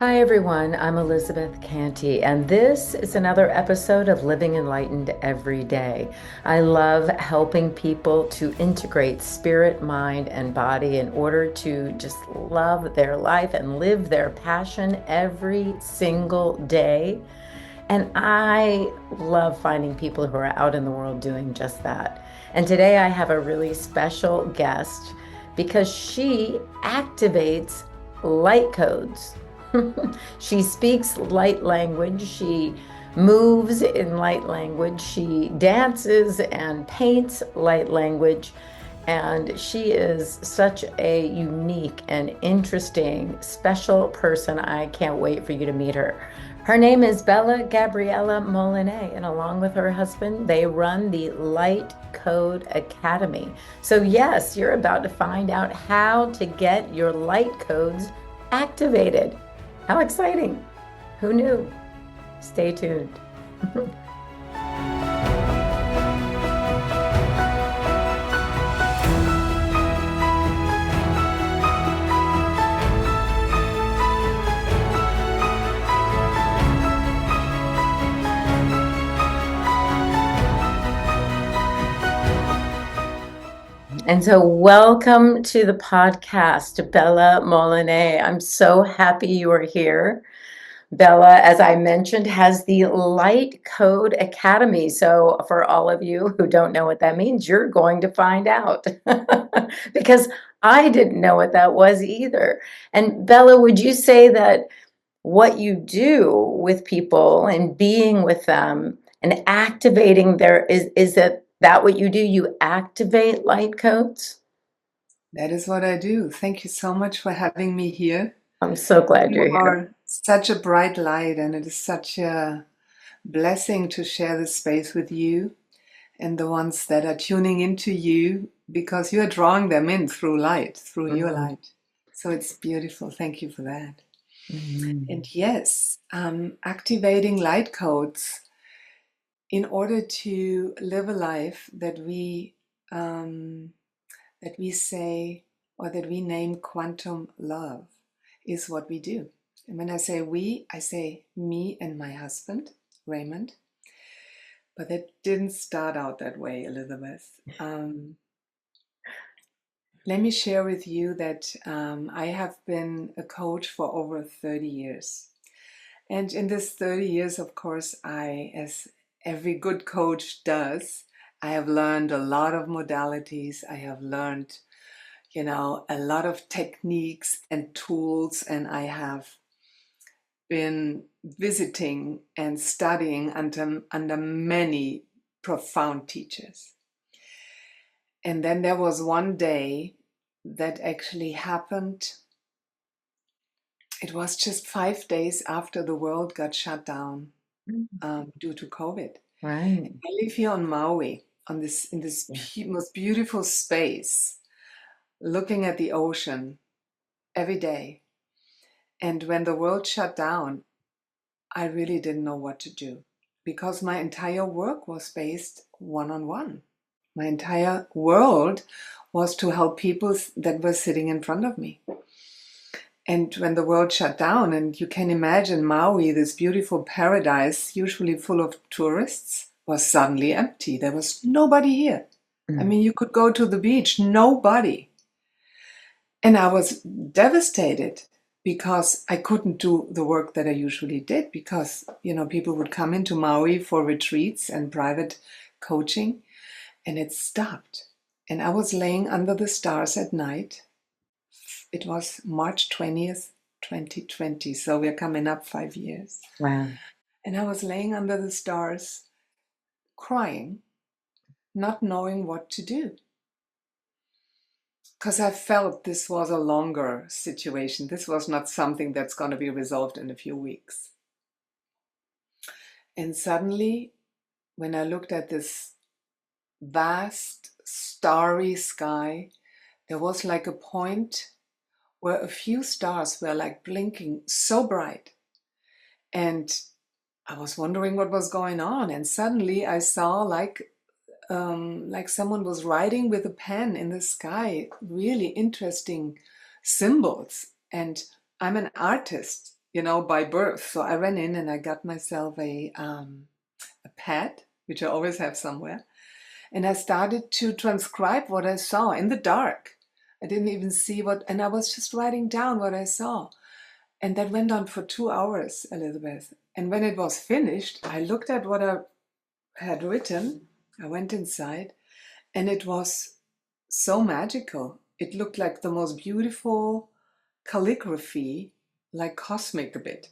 Hi everyone, I'm Elizabeth Canty, and this is another episode of Living Enlightened Every Day. I love helping people to integrate spirit, mind, and body in order to just love their life and live their passion every single day. And I love finding people who are out in the world doing just that. And today I have a really special guest because she activates light codes. She speaks light language. She moves in light language. She dances and paints light language. And she is such a unique and interesting, special person. I can't wait for you to meet her. Her name is Bella Gabriella Moline, and along with her husband, they run the Light Code Academy. So yes, you're about to find out how to get your light codes activated. How exciting! Who knew? Stay tuned. And so, welcome to the podcast, Bella Moline. I'm so happy you are here. Bella, as I mentioned, has the Light Code Academy. So, for all of you who don't know what that means, you're going to find out because I didn't know what that was either. And, Bella, would you say that what you do with people and being with them and activating their is that what you do? You activate light codes? That is what I do. Thank you so much for having me here. I'm so glad You you're here. are such a bright light, and it is such a blessing to share this space with you and the ones that are tuning into you because you are drawing them in through light, through your Mhm. light. So it's beautiful. Thank you for that. Mhm. And yes, activating light codes in order to live a life that we say or that we name quantum love is what we do. And when I say we, I say me and my husband, Raymond. But that didn't start out that way, Elizabeth. Let me share with you that I have been a coach for over 30 years. And in this 30 years, of course, as every good coach does, I have learned a lot of modalities. I have learned a lot of techniques and tools, and I have been visiting and studying under many profound teachers. And then there was one day that actually happened. It was just 5 days after the world got shut down due to COVID. Right. I live here on Maui, in this Yeah. most beautiful space, looking at the ocean every day. And when the world shut down, I really didn't know what to do because my entire work was based one on one. My entire world was to help people that were sitting in front of me. And when the world shut down, and you can imagine Maui, this beautiful paradise, usually full of tourists, was suddenly empty. There was nobody here. I Mm. mean, you could go to the beach, nobody. And I was devastated because I couldn't do the work that I usually did because, people would come into Maui for retreats and private coaching, and it stopped. And I was laying under the stars at night. It was March 20th, 2020, so we're coming up 5 years. Wow. And I was laying under the stars, crying, not knowing what to do. Because I felt this was a longer situation. This was not something that's going to be resolved in a few weeks. And suddenly, when I looked at this vast, starry sky, there was like a point where a few stars were like blinking so bright. And I was wondering what was going on. And suddenly I saw like someone was writing with a pen in the sky, really interesting symbols. And I'm an artist, by birth. So I ran in and I got myself a pad, which I always have somewhere. And I started to transcribe what I saw in the dark. I didn't even see and I was just writing down what I saw. And that went on for 2 hours, Elizabeth. And when it was finished, I looked at what I had written. I went inside, and it was so magical. It looked like the most beautiful calligraphy, like cosmic a bit.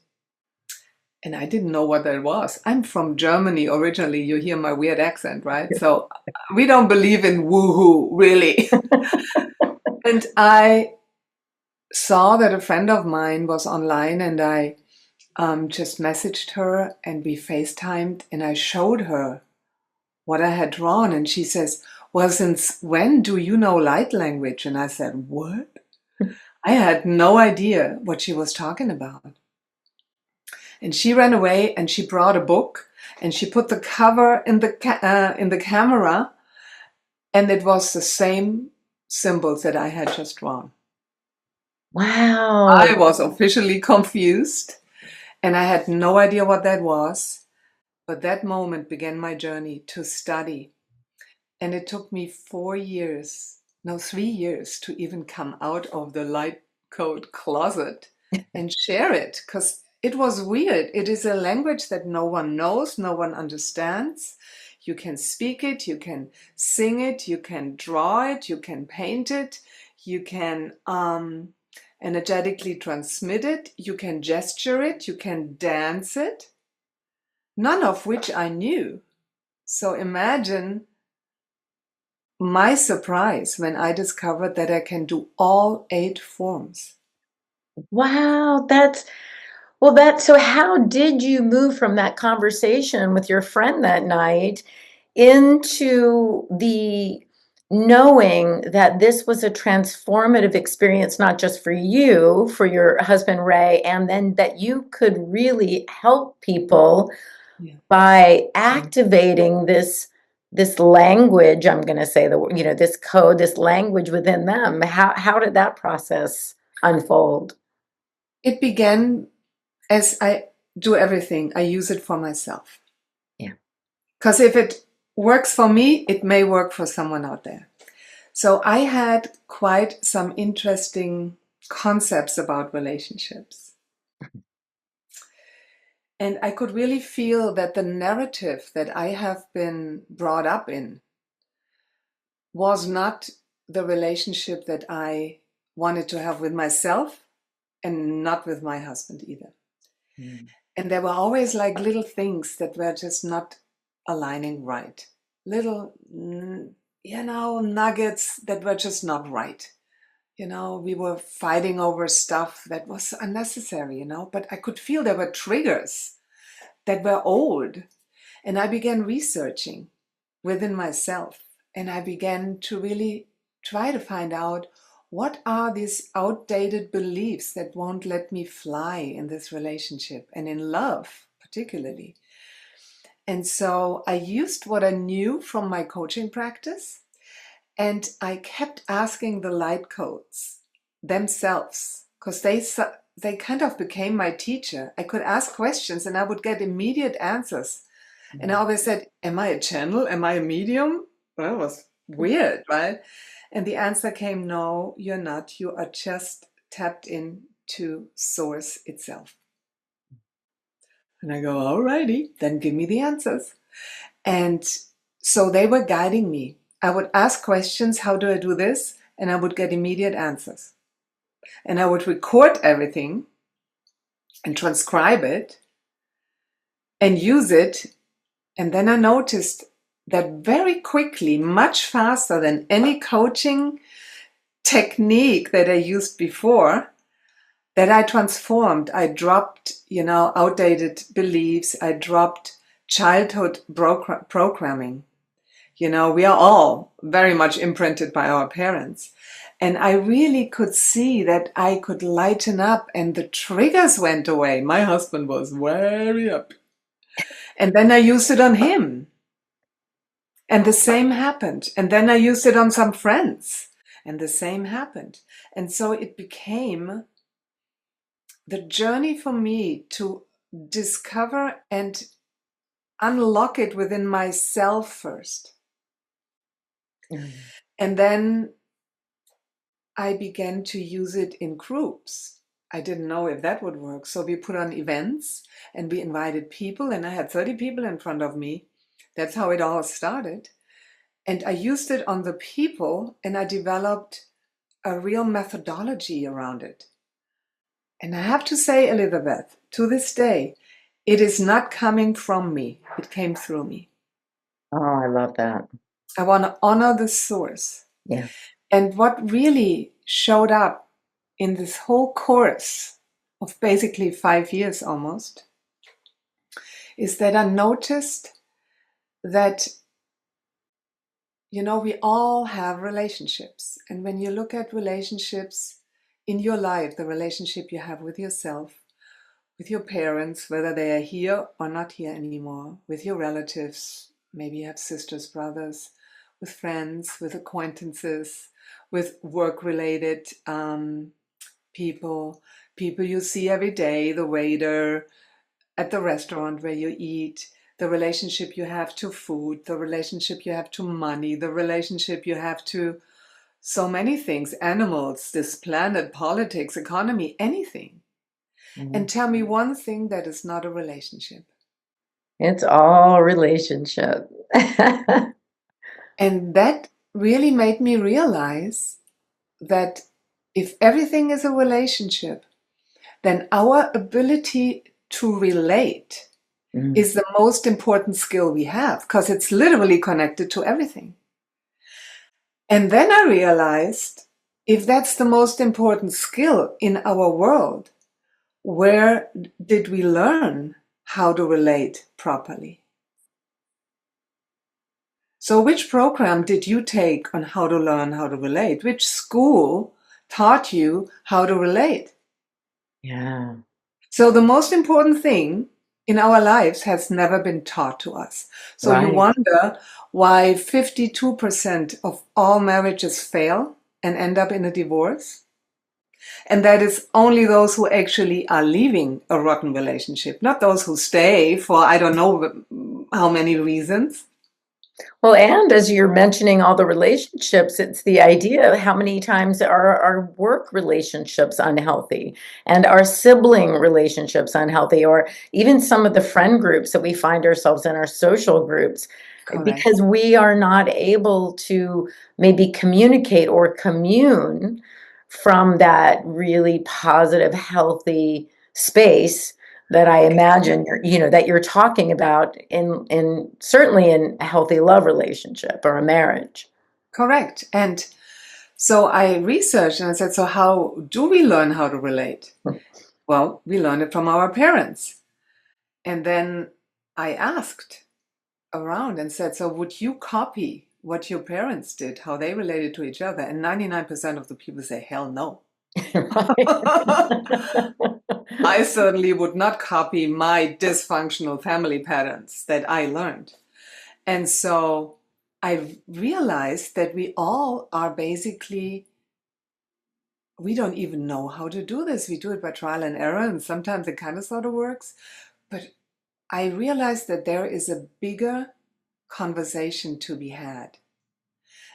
And I didn't know what that was. I'm from Germany originally. You hear my weird accent, right? So we don't believe in woohoo, really. And I saw that a friend of mine was online, and I just messaged her, and we FaceTimed, and I showed her what I had drawn. And she says, well, since when do you know light language? And I said, what? I had no idea what she was talking about. And she ran away and she brought a book and she put the cover in the camera, and it was the same symbols that I had just drawn. Wow. I was officially confused and I had no idea what that was. But that moment began my journey to study. And it took me 3 years to even come out of the light code closet and share it, because it was weird. It is a language that no one knows, no one understands. You can speak it, you can sing it, you can draw it, you can paint it, you can energetically transmit it, you can gesture it, you can dance it. None of which I knew. So imagine my surprise when I discovered that I can do all 8 forms. Wow, so how did you move from that conversation with your friend that night into the knowing that this was a transformative experience, not just for you, for your husband Ray, and then that you could really help people by activating this language, I'm going to say this code, this language within them? How did that process unfold? It began as I do everything, I use it for myself. Yeah. Because if it works for me, it may work for someone out there. So I had quite some interesting concepts about relationships. And I could really feel that the narrative that I have been brought up in was not the relationship that I wanted to have with myself, and not with my husband either. And there were always like little things that were just not aligning right. Little, nuggets that were just not right. We were fighting over stuff that was unnecessary, but I could feel there were triggers that were old. And I began researching within myself, and I began to really try to find out, what are these outdated beliefs that won't let me fly in this relationship and in love particularly? And so I used what I knew from my coaching practice, and I kept asking the light codes themselves, because they kind of became my teacher. I could ask questions and I would get immediate answers. And I always said, am I a channel? Am I a medium? Well, that was weird, right? And the answer came, no, you're not. You are just tapped into source itself. And I go, alrighty, then give me the answers. And so they were guiding me. I would ask questions, how do I do this? And I would get immediate answers. And I would record everything and transcribe it and use it. And then I noticed that very quickly, much faster than any coaching technique that I used before, that I transformed. I dropped, outdated beliefs. I dropped childhood programming. We are all very much imprinted by our parents. And I really could see that I could lighten up, and the triggers went away. My husband was very up. And then I used it on him. And the same happened. And then I used it on some friends. And the same happened. And so it became the journey for me to discover and unlock it within myself first. And then I began to use it in groups. I didn't know if that would work. So we put on events and we invited people, and I had 30 people in front of me. That's how it all started. And I used it on the people, and I developed a real methodology around it. And I have to say, Elizabeth, to this day, it is not coming from me. It came through me. Oh, I love that. I want to honor the source. Yeah. And what really showed up in this whole course of basically 5 years almost is that I noticed that, we all have relationships. And when you look at relationships in your life, the relationship you have with yourself, with your parents, whether they are here or not here anymore, with your relatives, maybe you have sisters, brothers, with friends, with acquaintances, with work-related people you see every day, the waiter at the restaurant where you eat, the relationship you have to food, the relationship you have to money, the relationship you have to so many things, animals, this planet, politics, economy, anything. And tell me one thing that is not a relationship. It's all relationship. And that really made me realize that if everything is a relationship, then our ability to relate is the most important skill we have, because it's literally connected to everything. And then I realized, if that's the most important skill in our world, where did we learn how to relate properly? So which program did you take on how to learn how to relate? Which school taught you how to relate? Yeah. So the most important thing in our lives has never been taught to us. So Right. You wonder why 52% of all marriages fail and end up in a divorce. And that is only those who actually are leaving a rotten relationship, not those who stay for I don't know how many reasons. Well, and as you're mentioning all the relationships, it's the idea of how many times are our work relationships unhealthy and our sibling relationships unhealthy, or even some of the friend groups that we find ourselves in, our social groups, Correct. because we are not able to maybe communicate or commune from that really positive, healthy space that I imagine that you're talking about in certainly in a healthy love relationship or a marriage. Correct. And so I researched and I said, so how do we learn how to relate? Well, we learn it from our parents. And then I asked around and said, so would you copy what your parents did, how they related to each other? And 99% of the people say, hell no. I certainly would not copy my dysfunctional family patterns that I learned. And so I realized that we all are basically, we don't even know how to do this. We do it by trial and error, and sometimes it kind of sort of works. But I realized that there is a bigger conversation to be had.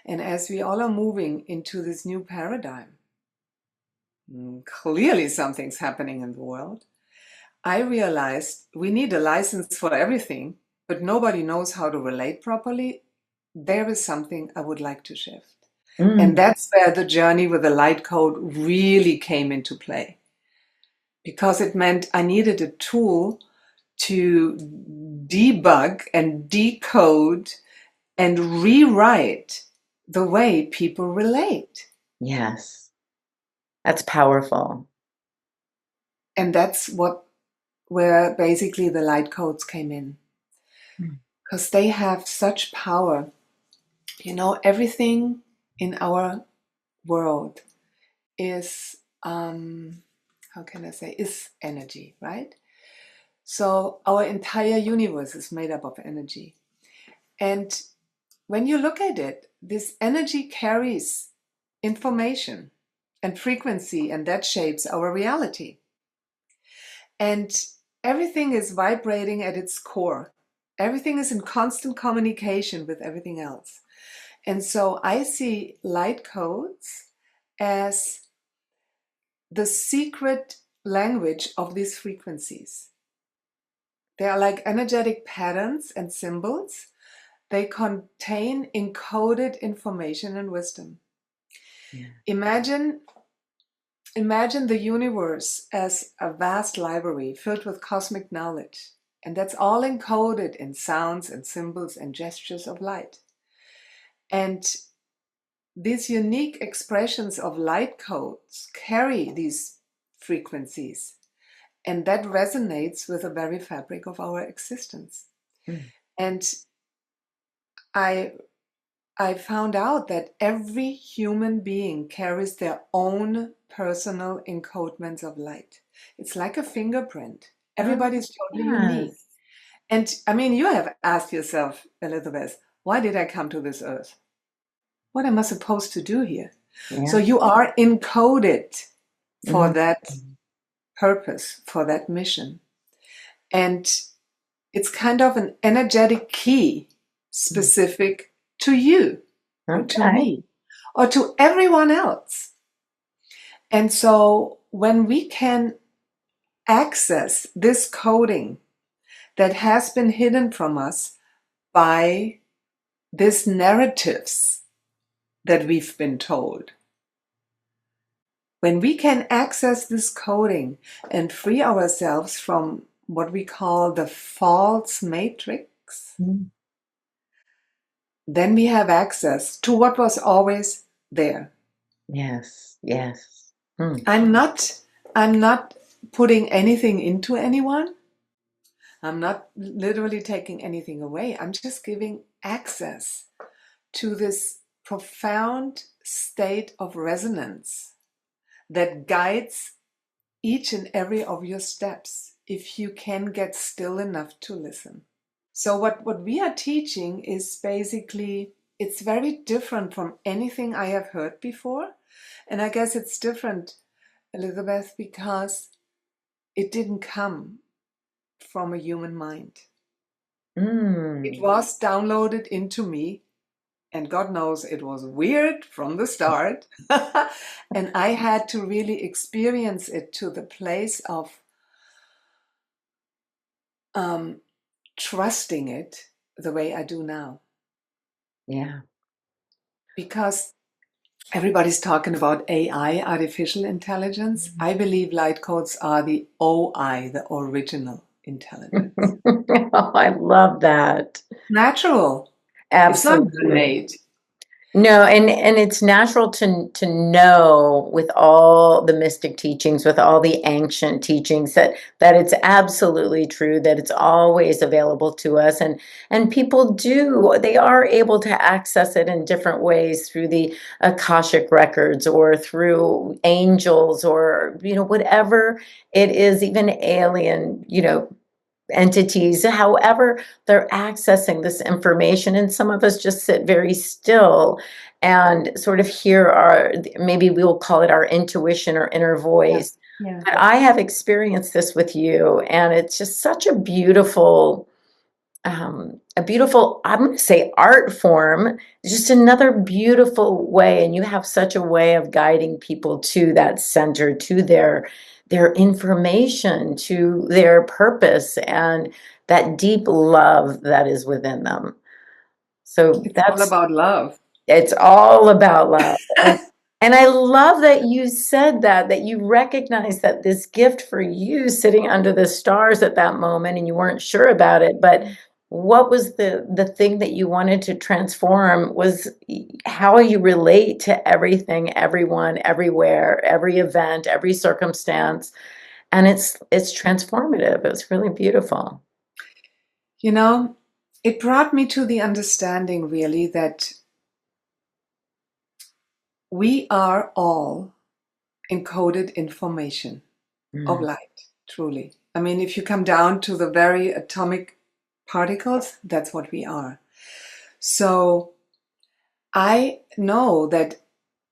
And as we all are moving into this new paradigm, clearly something's happening in the world. I realized we need a license for everything, but nobody knows how to relate properly. There is something I would like to shift. And that's where the journey with the light code really came into play. Because it meant I needed a tool to debug and decode and rewrite the way people relate. Yes. That's powerful. And that's where basically the light codes came in. Because they have such power. Everything in our world is, is energy, right? So our entire universe is made up of energy. And when you look at it, this energy carries information and frequency, and that shapes our reality. And everything is vibrating at its core. Everything is in constant communication with everything else. And so I see light codes as the secret language of these frequencies. They are like energetic patterns and symbols. They contain encoded information and wisdom. Yeah. Imagine the universe as a vast library filled with cosmic knowledge. And that's all encoded in sounds and symbols and gestures of light. And these unique expressions of light codes carry these frequencies. And that resonates with the very fabric of our existence. Mm. And I found out that every human being carries their own personal encodements of light. It's like a fingerprint. Everybody's totally unique. Yes. And I mean, you have asked yourself, Elizabeth, why did I come to this earth? What am I supposed to do here? Yeah. So you are encoded for Mhm. that purpose, for that mission. And it's kind of an energetic key specific to you, or to Okay. me, or to everyone else. And so when we can access this coding that has been hidden from us by these narratives that we've been told, when we can access this coding and free ourselves from what we call the false matrix, Mm. then we have access to what was always there. Yes. Yes. Mm. I'm not putting anything into anyone. I'm not literally taking anything away. I'm just giving access to this profound state of resonance that guides each and every of your steps if you can get still enough to listen. So what we are teaching is basically, it's very different from anything I have heard before. And I guess it's different, Elizabeth, because it didn't come from a human mind. It was downloaded into me, and God knows it was weird from the start. And I had to really experience it to the place of trusting it the way I do now. Yeah. Because everybody's talking about AI, artificial intelligence. I believe light codes are the OI, the original intelligence. Oh, I love that. Natural. It's not Absolutely. innate. No, and it's natural to know with all the mystic teachings, with all the ancient teachings that it's absolutely true, that it's always available to us, and people they are able to access it in different ways through the Akashic records or through angels or whatever it is, even alien entities, however they're accessing this information. And some of us just sit very still and sort of hear maybe we will call it our intuition or inner voice. Yeah. But I have experienced this with you, and it's just such a beautiful, I'm going to say art form, just another beautiful way. And you have such a way of guiding people to that center, to their information, to their purpose, and that deep love that is within them. So It's all about love. it's all about love. And I love that you said that you recognize that this gift for you sitting under the stars at that moment, and you weren't sure about it, but what was the thing that you wanted to transform was how you relate to everything, everyone, everywhere, every event, every circumstance. And it's transformative. It's really beautiful. It brought me to the understanding really that we are all encoded information of light, truly. I mean, if you come down to the very atomic particles, that's what we are. So I know that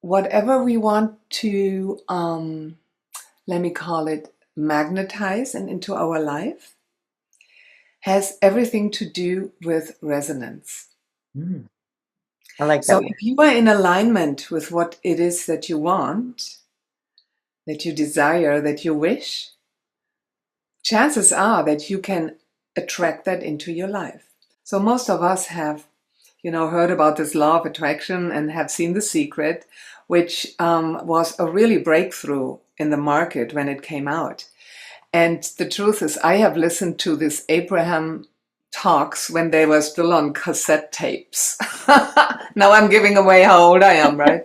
whatever we want to, let me call it, magnetize and into our life has everything to do with resonance. Mm. I like So that. if you are in alignment with what it is that you want, that you desire, that you wish, chances are that you can attract that into your life. So most of us have, heard about this law of attraction and have seen The Secret, which was a really breakthrough in the market when it came out. And the truth is, I have listened to this Abraham talks when they were still on cassette tapes. Now I'm giving away how old I am, right?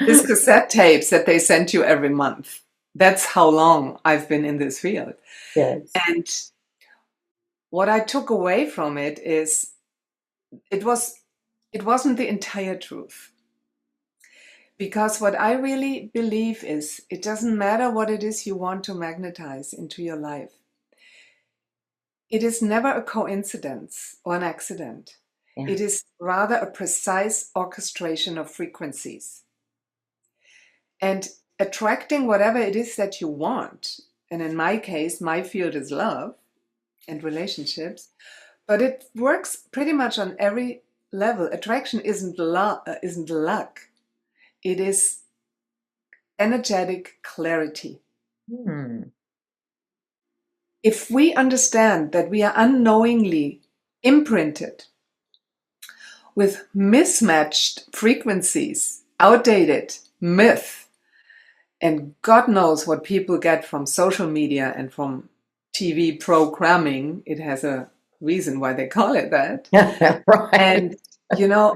These cassette tapes that they sent you every month. That's how long I've been in this field. Yes. And what I took away from it is it wasn't the entire truth. Because what I really believe is it doesn't matter what it is you want to magnetize into your life. It is never a coincidence or an accident. Yeah. It is rather a precise orchestration of frequencies. And attracting whatever it is that you want, and in my case, my field is love and relationships, but it works pretty much on every level. Attraction isn't luck. It is energetic clarity. If we understand that we are unknowingly imprinted with mismatched frequencies, outdated myth, and God knows what people get from social media and from TV programming, it has a reason why they call it that. Right. And,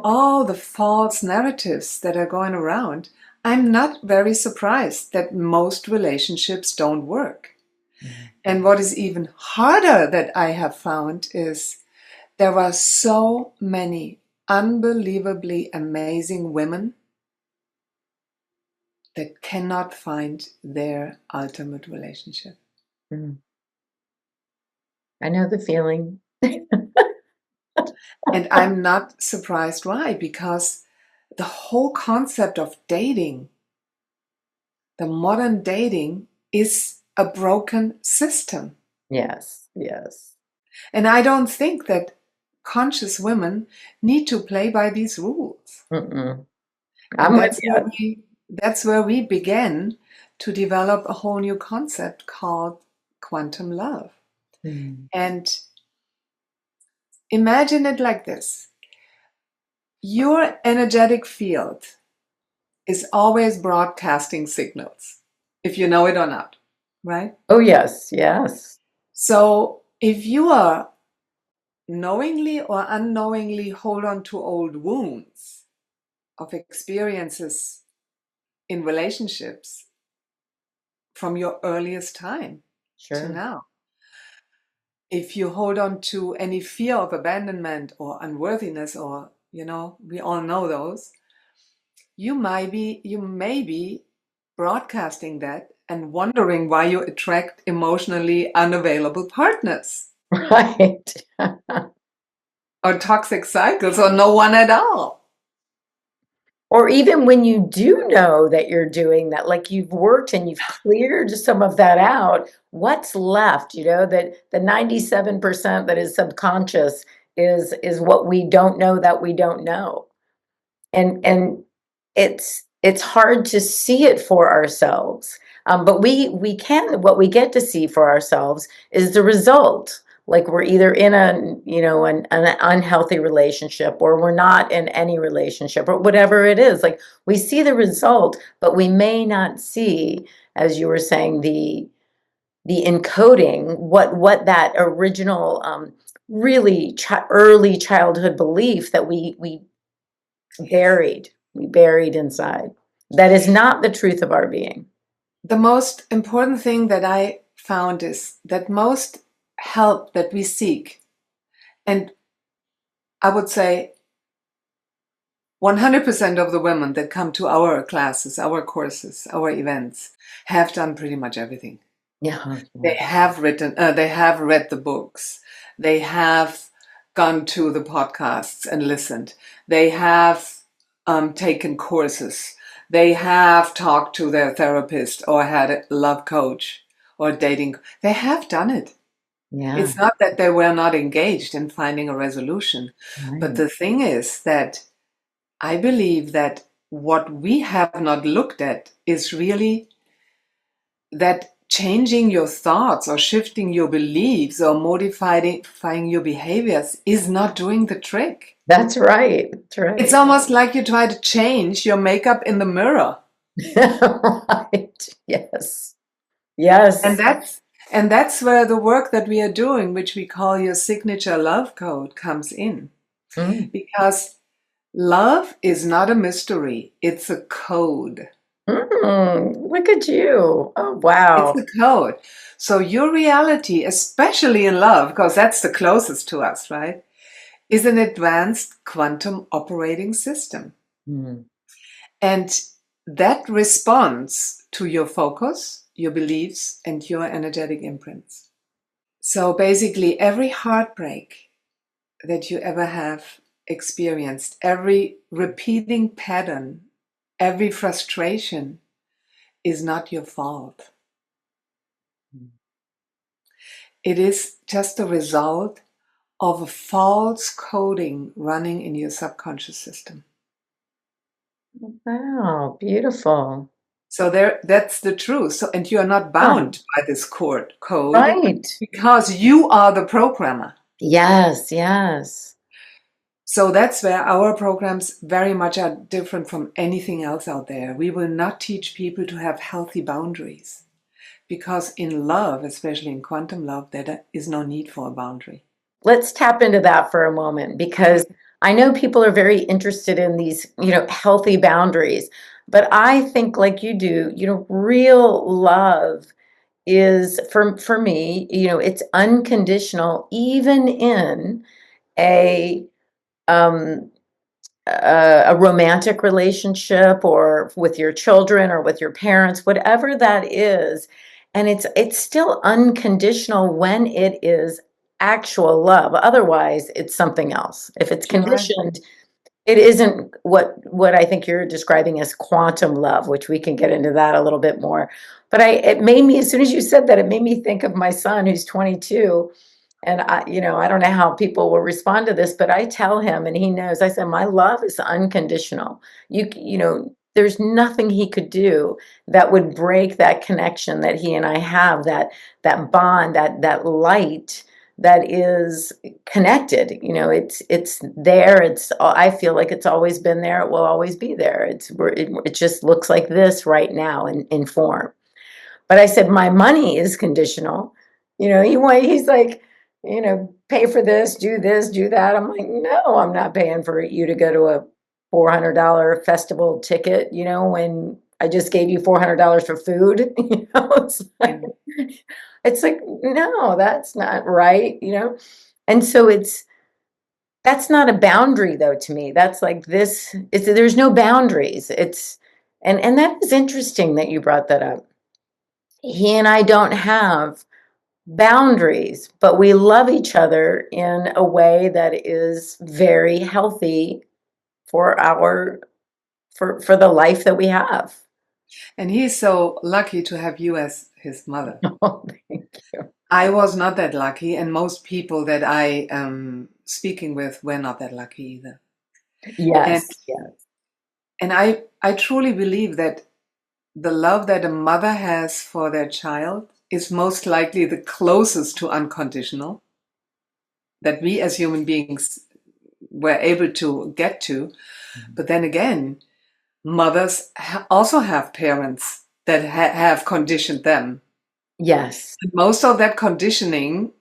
all the false narratives that are going around, I'm not very surprised that most relationships don't work. And what is even harder that I have found is there are so many unbelievably amazing women that cannot find their ultimate relationship. I know the feeling. And I'm not surprised why, because the whole concept of dating, the modern dating, is a broken system. Yes, yes. And I don't think that conscious women need to play by these rules. I'm And with you. that's where we began to develop a whole new concept called quantum love. And imagine it like this. Your energetic field is always broadcasting signals, if you know it or not, right? Oh, yes, yes. So if you are knowingly or unknowingly hold on to old wounds of experiences in relationships from your earliest time to now, if you hold on to any fear of abandonment or unworthiness, or, we all know those, you may be broadcasting that and wondering why you attract emotionally unavailable partners. Right. Or toxic cycles, or no one at all. Or even when you do know that you're doing that, like you've worked and you've cleared some of that out, what's left? That the 97% that is subconscious is what we don't know that we don't know. And it's hard to see it for ourselves. But we can, what we get to see for ourselves is the result. Like we're either in an unhealthy relationship, or we're not in any relationship, or whatever it is. Like we see the result, but we may not see, as you were saying, the encoding, what that original really early childhood belief that we buried inside. That is not the truth of our being. The most important thing that I found is that most help that we seek, and I would say 100% of the women that come to our classes, our courses, our events, have done pretty much everything. Yeah. They have read the books. They have gone to the podcasts and listened. They have taken courses. They have talked to their therapist or had a love coach or dating. They have done it. Yeah. It's not that they were not engaged in finding a resolution. But Right. the thing is that I believe that what we have not looked at is really that changing your thoughts or shifting your beliefs or modifying your behaviors is not doing the trick. That's right. That's right. It's almost like you try to change your makeup in the mirror. Right. Yes. And Yes. that's where the work that we are doing, which we call your signature love code, comes in. Mm. Because love is not a mystery, it's a code. Look at you. Oh, It's wow. a code. So your reality, especially in love, because that's the closest to us, right, is an advanced quantum operating system. Mm. And that responds to your focus, your beliefs, and your energetic imprints. So basically, every heartbreak that you ever have experienced, every repeating pattern, every frustration is not your fault. It is just a result of a false coding running in your subconscious system. Wow. Beautiful. So that's the truth. So, and you are not Oh, bound by this code right. because you are the programmer. Yes. Yes. So that's where our programs very much are different from anything else out there. We will not teach people to have healthy boundaries because in love, especially in quantum love, there is no need for a boundary. Let's tap into that for a moment because I know people are very interested in these, healthy boundaries. But I think like you do, real love is for me, it's unconditional even in a um a romantic relationship or with your children or with your parents, whatever that is. And it's still unconditional when it is actual love. Otherwise, it's something else. If it's Sure. conditioned, it isn't what I think you're describing as quantum love, which we can get into that a little bit more. But it made me, as soon as you said that, it made me think of my son who's 22. And I don't know how people will respond to this, but I tell him, and he knows, I said, my love is unconditional. There's nothing he could do that would break that connection that he and I have, that bond, that light that is connected. It's there. I feel like it's always been there. It will always be there. It just looks like this right now in form. But I said, my money is conditional. He's like, pay for this, do that. I'm like, no, I'm not paying for you to go to a $400 festival ticket, when I just gave you $400 for food. It's like, no, that's not right, And so that's not a boundary though to me. That's like there's no boundaries. And that is interesting that you brought that up. He and I don't have boundaries, but we love each other in a way that is very healthy for for the life that we have. And he's so lucky to have you as his mother. Oh, thank you. I was not that lucky, and most people that I am speaking with were not that lucky either. And Yes, yes, and I truly believe that the love that a mother has for their child is most likely the closest to unconditional that we as human beings were able to get to. But then again, mothers also have parents that have conditioned them. yes, And most of that conditioning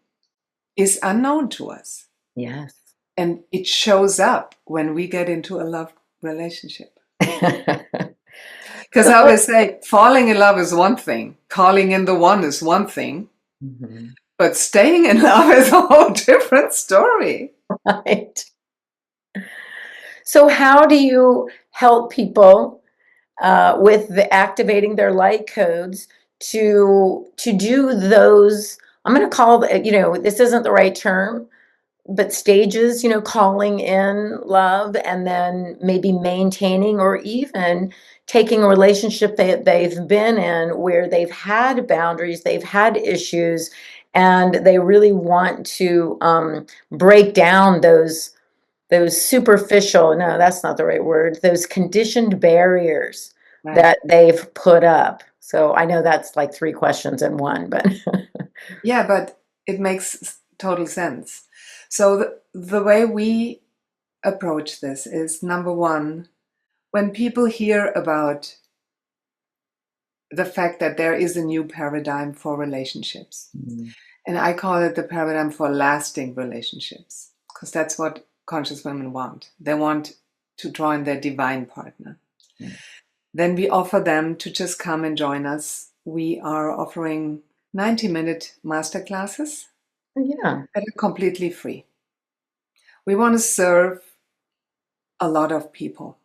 is unknown to us. yes. And it shows up when we get into a love relationship. Because So I always say, falling in love is one thing, calling in the one is one thing, Mhm. but staying in love is a whole different story. Right. So how do you help people with activating their light codes to do those? I'm going to call this isn't the right term, but stages, calling in love and then maybe maintaining or even taking a relationship that they've been in where they've had boundaries, they've had issues, and they really want to break down those superficial, no, that's not the right word, those conditioned barriers Right. that they've put up. So I know that's like three questions in one, but Yeah, but it makes total sense. So the way we approach this is, number one, when people hear about the fact that there is a new paradigm for relationships, and I call it the paradigm for lasting relationships, because that's what conscious women want. They want to join their divine partner. Mm. Then we offer them to just come and join us. We are offering 90-minute masterclasses Yeah. that are completely free. We want to serve a lot of people,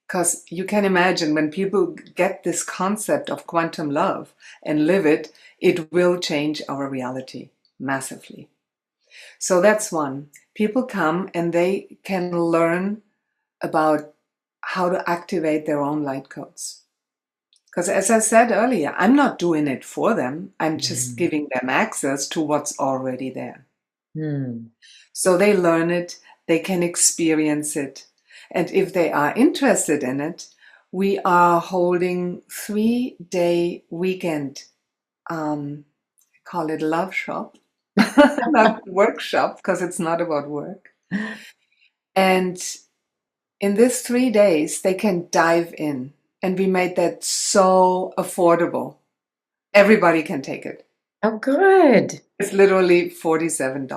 because you can imagine when people get this concept of quantum love and live it, it will change our reality massively. So that's one. People come and they can learn about how to activate their own light codes. Because as I said earlier, I'm not doing it for them. I'm just giving them access to what's already there. Mm. So they learn it, they can experience it. And if they are interested in it, we are holding 3-day weekend, call it love shop, not workshop, because it's not about work. And in these 3 days, they can dive in. And we made that so affordable. Everybody can take it. Oh, good. It's literally $47.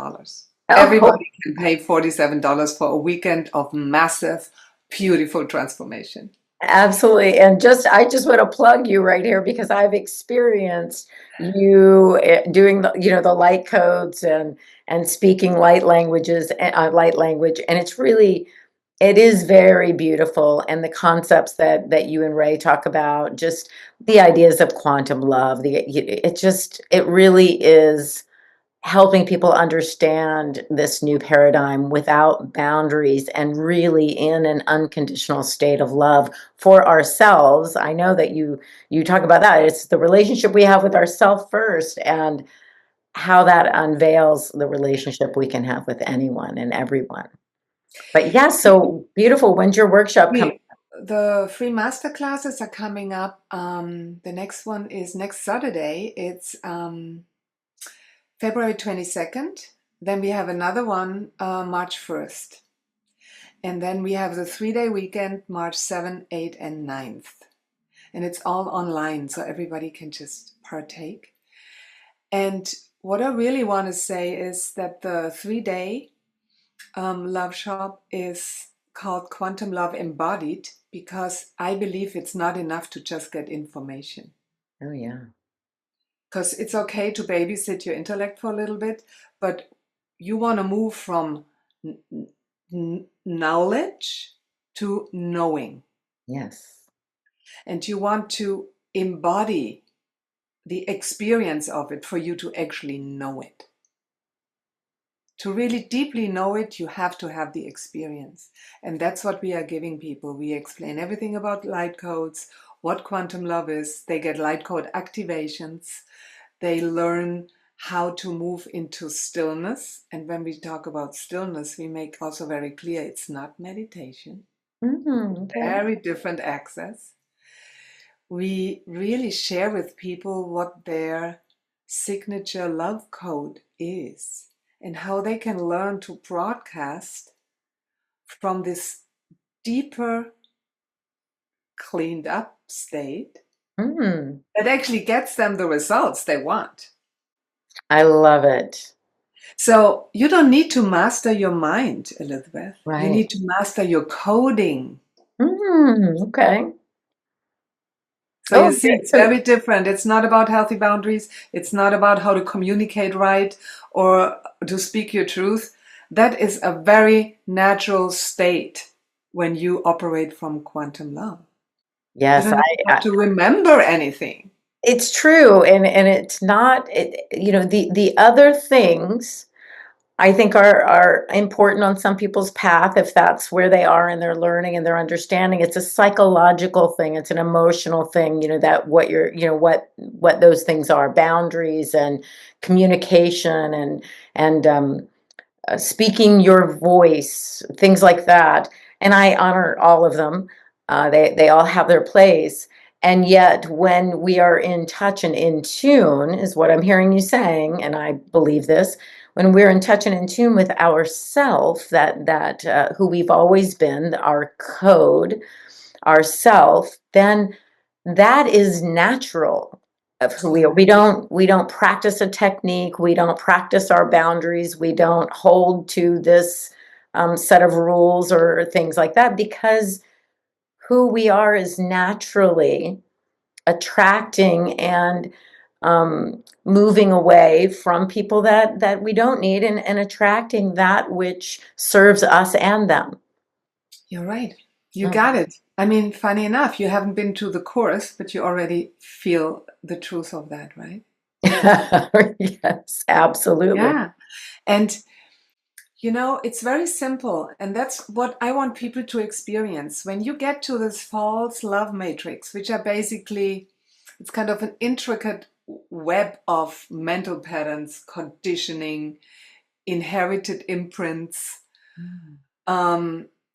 Oh, Everybody can pay $47 for a weekend of massive, beautiful transformation. absolutely. And I just want to plug you right here because I've experienced you doing the light codes and speaking light language, and it is very beautiful. And the concepts that you and Ray talk about, just the ideas of quantum love, it really is helping people understand this new paradigm without boundaries and really in an unconditional state of love for ourselves. I know that you talk about that. It's the relationship we have with ourselves first, and how that unveils the relationship we can have with anyone and everyone. But yeah, so beautiful. When's your workshop coming? The free master classes are coming up. The next one is next Saturday. It's February 22nd. Then we have another one March 1st. And then we have the 3-day weekend, March 7th, 8th, and 9th. And it's all online, so everybody can just partake. And what I really want to say is that the 3-day love shop is called Quantum Love Embodied, because I believe it's not enough to just get information. Oh, yeah. Because it's okay to babysit your intellect for a little bit, but you want to move from knowledge to knowing. Yes. And you want to embody the experience of it for you to actually know it. To really deeply know it, you have to have the experience. And that's what we are giving people. We explain everything about light codes, what quantum love is. They get light code activations. They learn how to move into stillness. And when we talk about stillness, we make also very clear it's not meditation. Okay. Very different access. We really share with people what their signature love code is and how they can learn to broadcast from this deeper, cleaned up state that actually gets them the results they want. I love it. So you don't need to master your mind, Elizabeth. You Right. need to master your coding. Okay. So you Oh, see, it's so very different. It's not about healthy boundaries. It's not about how to communicate right or to speak your truth. That is a very natural state when you operate from quantum love. You yes, don't have to remember anything. it's true, and it's not the other things I think are important on some people's path if that's where they are in their learning and their understanding. It's a psychological thing. It's an emotional thing, that what you're, what those things are, boundaries and communication and speaking your voice, things like that. And I honor all of them. They all have their place. And yet, when we are in touch and in tune, is what I'm hearing you saying, and I believe this. When we're in touch and in tune with ourself, that who we've always been, our code, ourself, then that is natural of who we are. We don't practice a technique. We don't practice our boundaries. We don't hold to this set of rules or things like that, because who we are is naturally attracting and moving away from people that we don't need, and attracting that which serves us and them. You're right. You got it. I mean, funny enough, you haven't been to the course, but you already feel the truth of that, right? Yes, absolutely. Yeah. And it's very simple. And that's what I want people to experience. When you get to this false love matrix, which are basically, it's kind of an intricate web of mental patterns, conditioning, inherited imprints.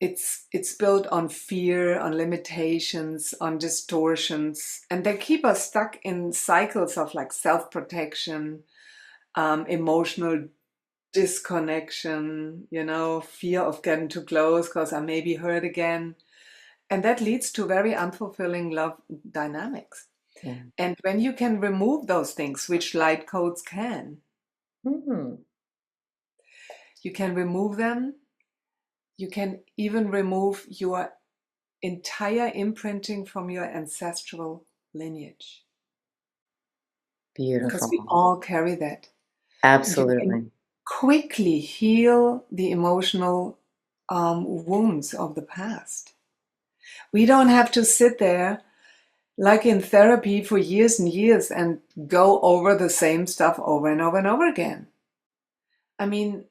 It's built on fear, on limitations, on distortions, and they keep us stuck in cycles of like self-protection, emotional disconnection, fear of getting too close because I may be hurt again. And that leads to very unfulfilling love dynamics. Yeah. And when you can remove those things, which light codes can, you can remove them. You can even remove your entire imprinting from your ancestral lineage. Beautiful. Because we all carry that. Absolutely. You can quickly heal the emotional wounds of the past. We don't have to sit there like in therapy for years and years and go over the same stuff over and over and over again. I mean,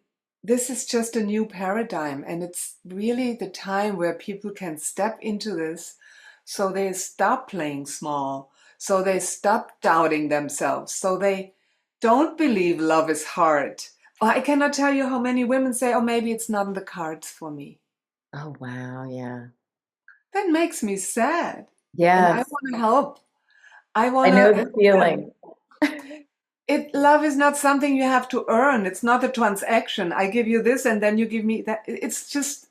this is just a new paradigm, and it's really the time where people can step into this, so they stop playing small, so they stop doubting themselves, so they don't believe love is hard. I cannot tell you how many women say, oh, maybe it's not in the cards for me. Oh, wow. Yeah. That makes me sad. Yes. And I want to help. I know the feeling. Love is not something you have to earn. It's not a transaction. I give you this and then you give me that. It's just,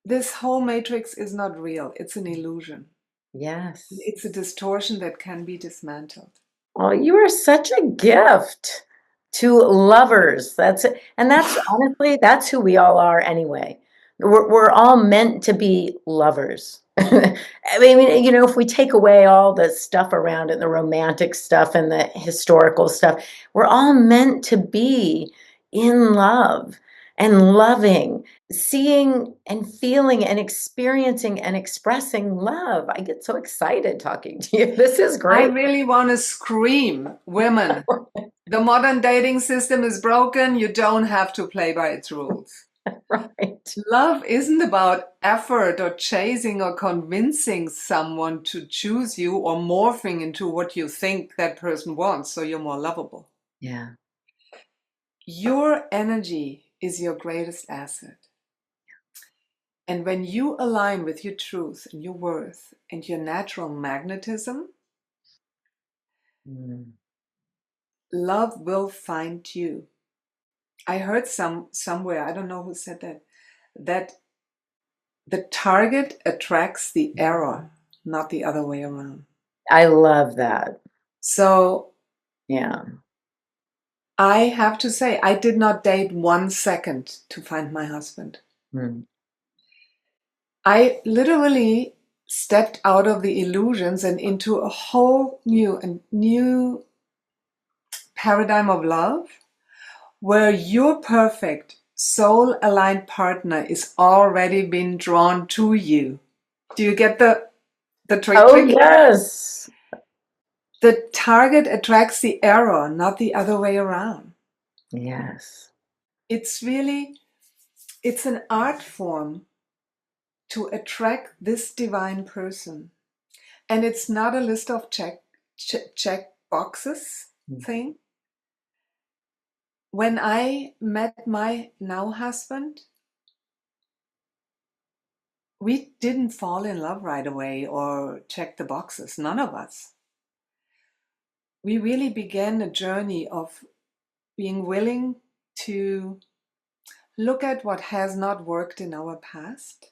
this whole matrix is not real. It's an illusion. Yes. It's a distortion that can be dismantled. Oh, you are such a gift to lovers. That's honestly, that's who we all are anyway. We're all meant to be lovers. I mean, if we take away all the stuff around it, the romantic stuff and the historical stuff, we're all meant to be in love and loving, seeing and feeling and experiencing and expressing love. I get so excited talking to you. This is great. I really want to scream, women. The modern dating system is broken. You don't have to play by its rules. Right. Love isn't about effort or chasing or convincing someone to choose you or morphing into what you think that person wants so you're more lovable. Yeah. Your energy is your greatest asset. And when you align with your truth and your worth and your natural magnetism, love will find you. I heard somewhere, I don't know who said that the target attracts the error, not the other way around. I love that. So, yeah. I have to say, I did not date 1 second to find my husband. I literally stepped out of the illusions and into a whole new paradigm of love, where your perfect soul-aligned partner is already been drawn to you. Do you get the trick? Oh, yes. The target attracts the error, not the other way around. Yes. It's really, it's an art form to attract this divine person. And it's not a list of check boxes thing. When I met my now husband, we didn't fall in love right away or check the boxes, none of us. We really began a journey of being willing to look at what has not worked in our past,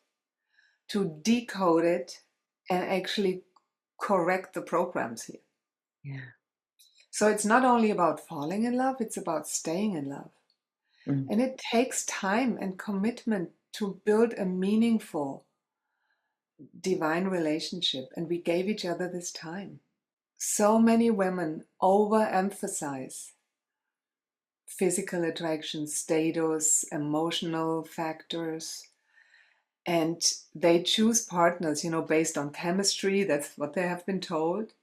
to decode it, and actually correct the programs here. Yeah. So it's not only about falling in love, it's about staying in love. And it takes time and commitment to build a meaningful divine relationship. And we gave each other this time. So many women overemphasize physical attraction, status, emotional factors, and they choose partners, based on chemistry. That's what they have been told.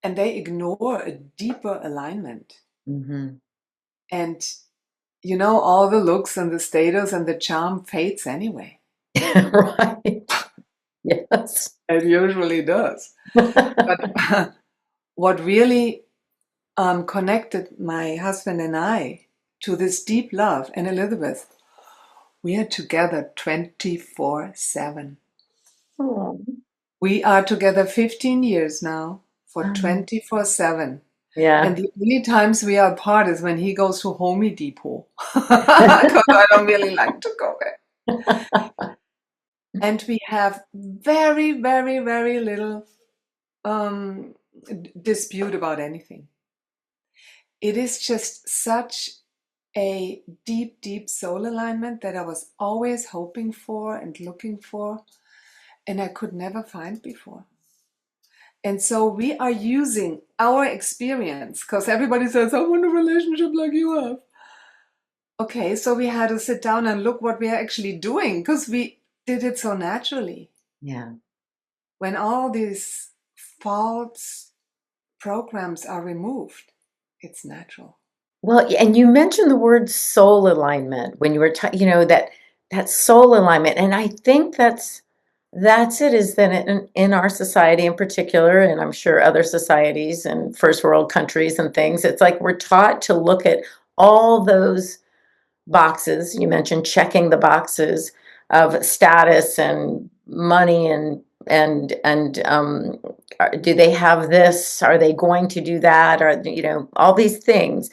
And they ignore a deeper alignment. And all the looks and the status and the charm fades anyway. Right. Yes. It usually does. But what really connected my husband and I to this deep love, and Elizabeth, we are together 24/7. Oh. We are together 15 years now for 24/7. Yeah. And the only times we are apart is when he goes to Home Depot, because I don't really like to go there. And we have very, very, very little dispute about anything. It is just such a deep, deep soul alignment that I was always hoping for and looking for, and I could never find before. And so we are using our experience, because everybody says, I want a relationship like you have. Okay, so we had to sit down and look what we are actually doing, because we did it so naturally. Yeah. When all these false programs are removed, it's natural. Well, and you mentioned the word soul alignment when you were that soul alignment, and I think that's it, is that in our society in particular, and I'm sure other societies and first world countries and things, it's like we're taught to look at all those boxes. You mentioned checking the boxes of status and money and do they have this? Are they going to do that? Or all these things.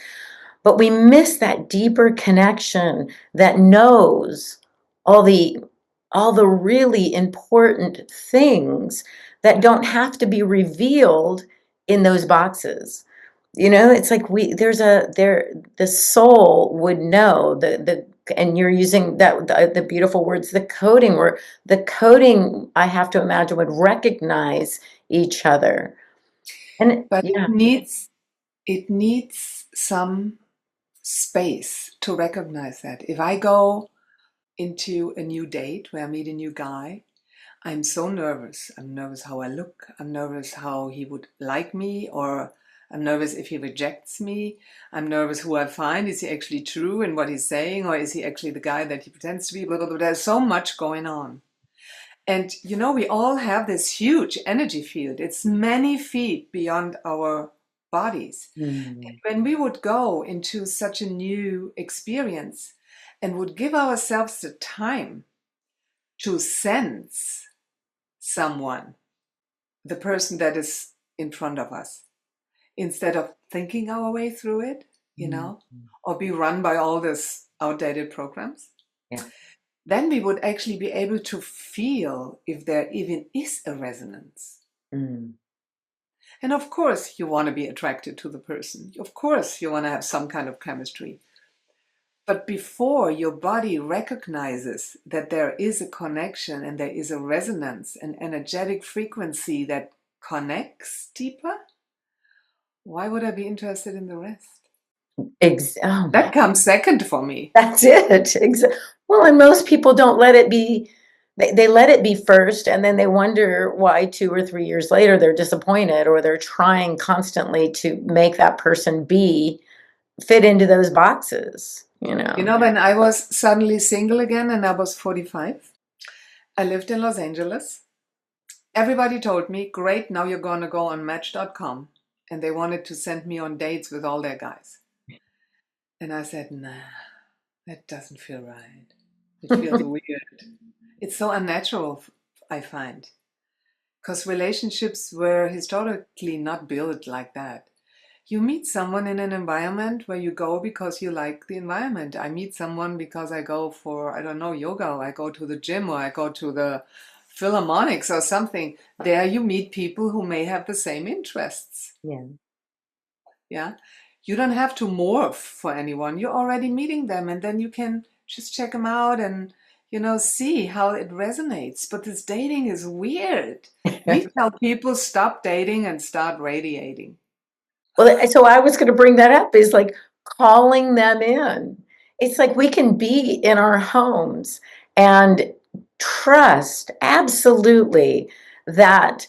But we miss that deeper connection that knows all the really important things that don't have to be revealed in those boxes. It's like the soul would know and you're using the beautiful words, the coding, where the coding, I have to imagine, would recognize each other. But Yeah. it needs some space to recognize that. If I go into a new date where I meet a new guy, I'm so nervous. I'm nervous how I look. I'm nervous how he would like me, or I'm nervous if he rejects me. I'm nervous who I find. Is he actually true in what he's saying, or is he actually the guy that he pretends to be? Blah, blah, blah. There's so much going on. And we all have this huge energy field. It's many feet beyond our bodies. And when we would go into such a new experience and would give ourselves the time to sense someone, the person that is in front of us, instead of thinking our way through it, or be run by all these outdated programs, then we would actually be able to feel if there even is a resonance. And of course, you want to be attracted to the person. Of course, you want to have some kind of chemistry. But before your body recognizes that there is a connection and there is a resonance, an energetic frequency that connects deeper, why would I be interested in the rest? That comes second for me. That's it. Well, and most people don't let it be. They let it be first, and then they wonder why 2 or 3 years later they're disappointed, or they're trying constantly to make that person be fit into those boxes, you know. You know, when I was suddenly single again and I was 45, I lived in Los Angeles. Everybody told me, great, now you're going to go on Match.com. And they wanted to send me on dates with all their guys. And I said, nah, that doesn't feel right. It feels weird. It's so unnatural, I find. Because relationships were historically not built like that. You meet someone in an environment where you go because you like the environment. I meet someone because I go for, I don't know, yoga, or I go to the gym, or I go to the Philharmonics or something. There you meet people who may have the same interests. Yeah. Yeah. You don't have to morph for anyone. You're already meeting them, and then you can just check them out and, you know, see how it resonates. But this dating is weird. We tell people stop dating and start radiating. Well, so I was going to bring that up, is like calling them in. It's like we can be in our homes and trust absolutely that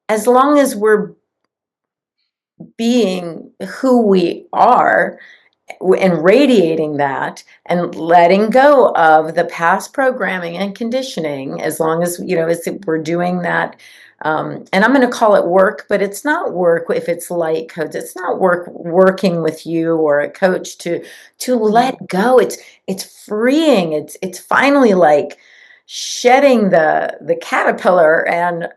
as long as we're being who we are and radiating that and letting go of the past programming and conditioning, as long as, you know, we're doing that. And I'm going to call it work, but it's not work if it's light codes. It's not working with you or a coach to let go. It's freeing. It's finally like shedding the caterpillar and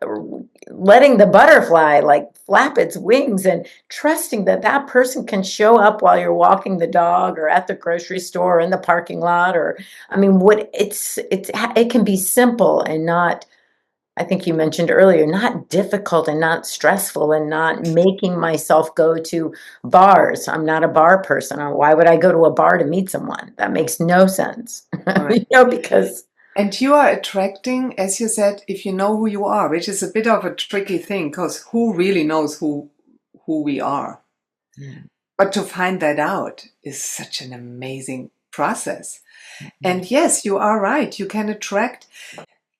letting the butterfly like flap its wings and trusting that that person can show up while you're walking the dog or at the grocery store or in the parking lot. Or, I mean, it can be simple and not, I think you mentioned earlier, not difficult and not stressful and not making myself go to bars. I'm not a bar person. Why would I go to a bar to meet someone? That makes no sense. Right. You know, because And you are attracting, as you said, if you know who you are, which is a bit of a tricky thing, because who really knows who we are? But to find that out is such an amazing process. And yes, you are right. You can attract.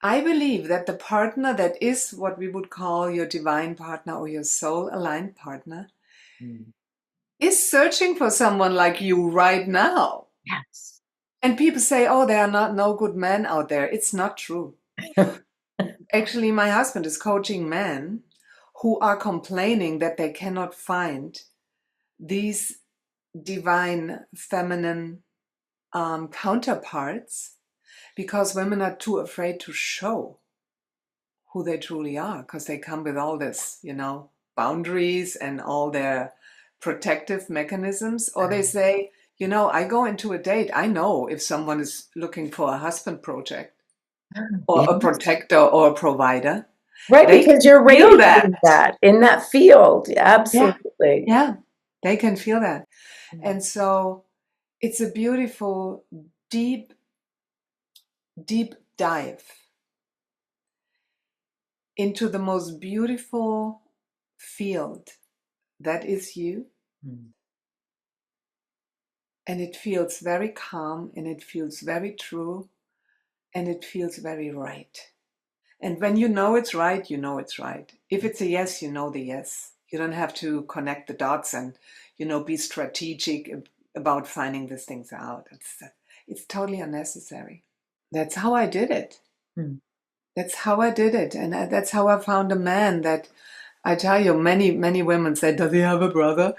I believe that the partner that is what we would call your divine partner or your soul aligned partner is searching for someone like you right now. Yes. And people say, oh, there are no good men out there. It's not true. Actually, my husband is coaching men who are complaining that they cannot find these divine feminine counterparts because women are too afraid to show who they truly are, because they come with all this, you know, boundaries and all their protective mechanisms. Or they say, you know, I go into a date, I know if someone is looking for a husband project or a protector or a provider. Right, They because can you're feel radiating that in that field. Absolutely. Yeah, they can feel that. And so it's a beautiful, deep, deep dive into the most beautiful field that is you. And it feels very calm, and it feels very true, and it feels very right. And when you know it's right, you know it's right. If it's a yes, you know the yes. You don't have to connect the dots and, you know, be strategic about finding these things out. It's totally unnecessary. That's how I did it. That's how I did it. And that's how I found a man that, I tell you, many women say, does he have a brother?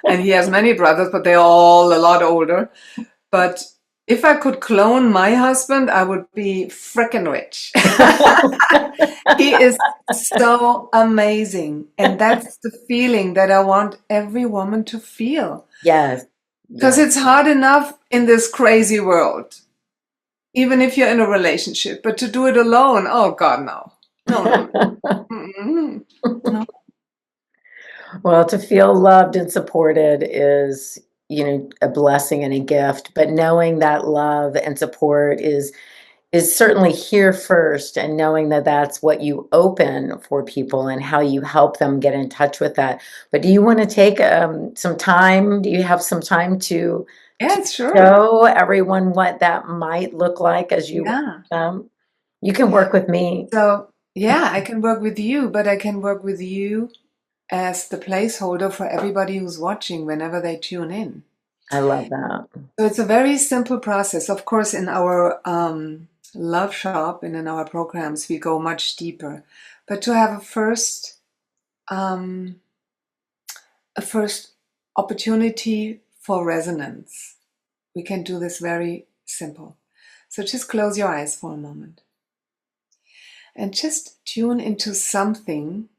And he has many brothers, but they're all a lot older. But if I could clone my husband, I would be frickin' rich. He is so amazing. And that's the feeling that I want every woman to feel. Yes. Because it's hard enough in this crazy world, even if you're in a relationship. But to do it alone, oh God, no. No. Well, to feel loved and supported is, you know, a blessing and a gift, but knowing that love and support is certainly here first, and knowing that that's what you open for people and how you help them get in touch with that. But do you want to take some time? Do you have some time to Sure. show everyone what that might look like as you you can work with me. So, yeah, I can work with you, but I can work with you as the placeholder for everybody who's watching whenever they tune in. I love that. So it's a very simple process. Of course, in our love shop and in our programs, we go much deeper. But to have a first opportunity for resonance, we can do this very simple. So just close your eyes for a moment and just tune into something.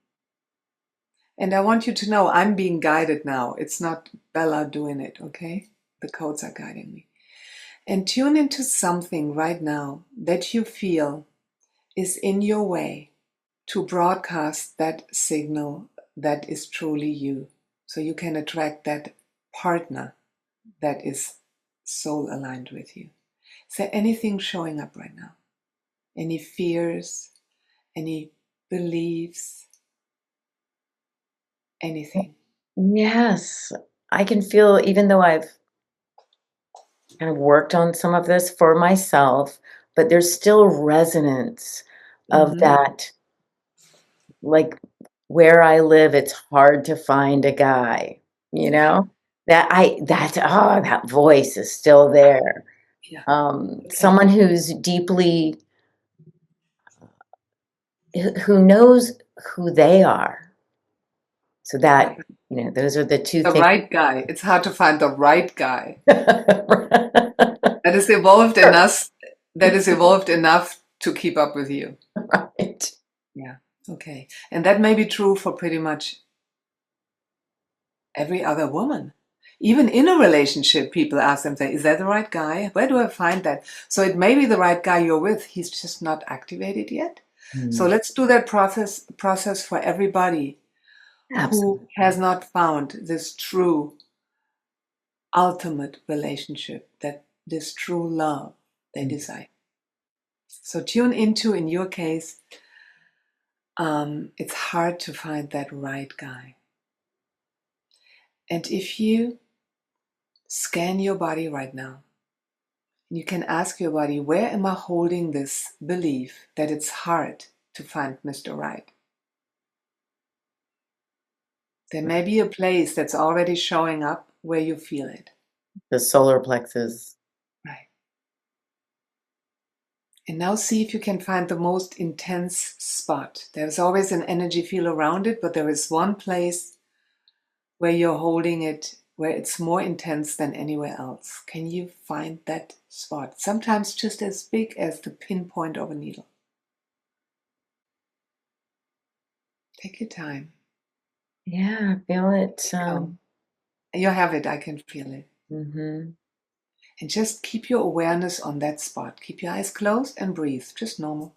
And I want you to know I'm being guided now. It's not Bella doing it, okay? The codes are guiding me. And tune into something right now that you feel is in your way to broadcast that signal that is truly you. So you can attract that partner that is soul aligned with you. Is there anything showing up right now? Any fears? Any beliefs? Anything? Yes, I can feel, even though I've kind of worked on some of this for myself, but there's still resonance of that, like where I live, it's hard to find a guy, you know? That voice is still there. Yeah. Someone who's deeply, who knows who they are. So that, those are the two The things. right guy. It's hard to find the right guy that is evolved in us, that is evolved enough to keep up with you. Right. Yeah. Okay. And that may be true for pretty much every other woman. Even in a relationship, people ask themselves, is that the right guy? Where do I find that? So it may be the right guy you're with. He's just not activated yet. So let's do that process for everybody who has not found this true ultimate relationship, that this true love they desire. So tune into, in your case, it's hard to find that right guy. And if you scan your body right now, you can ask your body, where am I holding this belief that it's hard to find Mr. Right? There may be a place that's already showing up where you feel it. The solar plexus. Right. And now see if you can find the most intense spot. There's always an energy field around it, but there is one place where you're holding it, where it's more intense than anywhere else. Can you find that spot? Sometimes just as big as the pinpoint of a needle. Take your time. Yeah, I feel it. You have it, I can feel it. And just keep your awareness on that spot. Keep your eyes closed and breathe, just normal.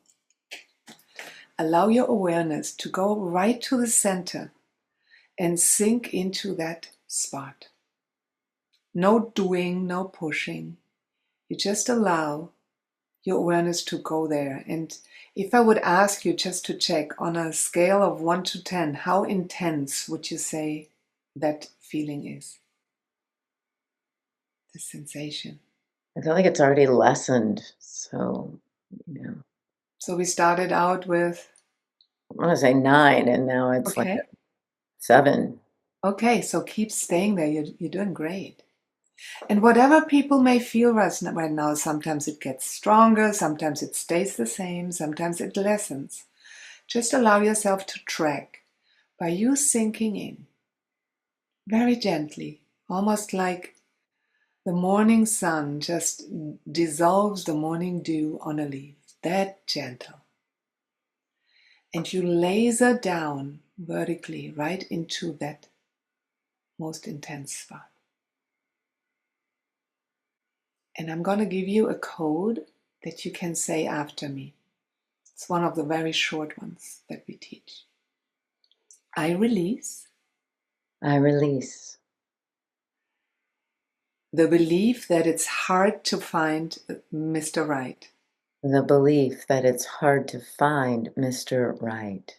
Allow your awareness to go right to the center and sink into that spot. No doing, no pushing. You just allow your awareness to go there. And if I would ask you just to check on a scale of 1 to 10, how intense would you say that feeling is? The sensation. I feel like it's already lessened. So, So we started out with, I want to say 9, and now it's like a 7. Okay, so keep staying there. You're doing great. And whatever people may feel right now, sometimes it gets stronger, sometimes it stays the same, sometimes it lessens. Just allow yourself to track by you sinking in very gently, almost like the morning sun just dissolves the morning dew on a leaf, that gentle. And you laser down vertically right into that most intense spot. And I'm going to give you a code that you can say after me. It's one of the very short ones that we teach. I release. I release. The belief that it's hard to find Mr. Right. The belief that it's hard to find Mr. Right.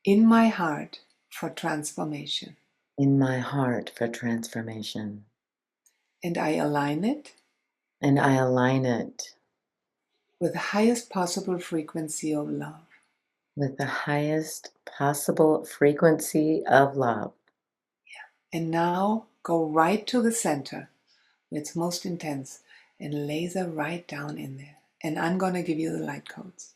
In my heart for transformation. In my heart for transformation. And I align it. And I align it with the highest possible frequency of love. with the highest possible frequency of love. And now go right to the center where it's most intense and laser right down in there. And I'm going to give you the light codes.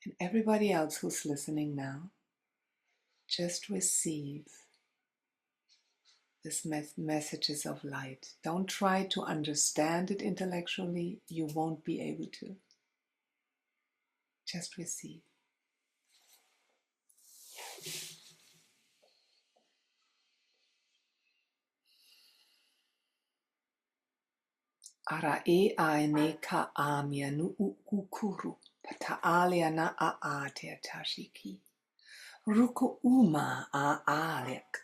And everybody else who's listening now, just receive these messages of light. Don't try to understand it intellectually. You won't be able to. Just receive. Ara e aene ka amia nu ukuru pataalia na a te tashiki. Ruku uma a alek.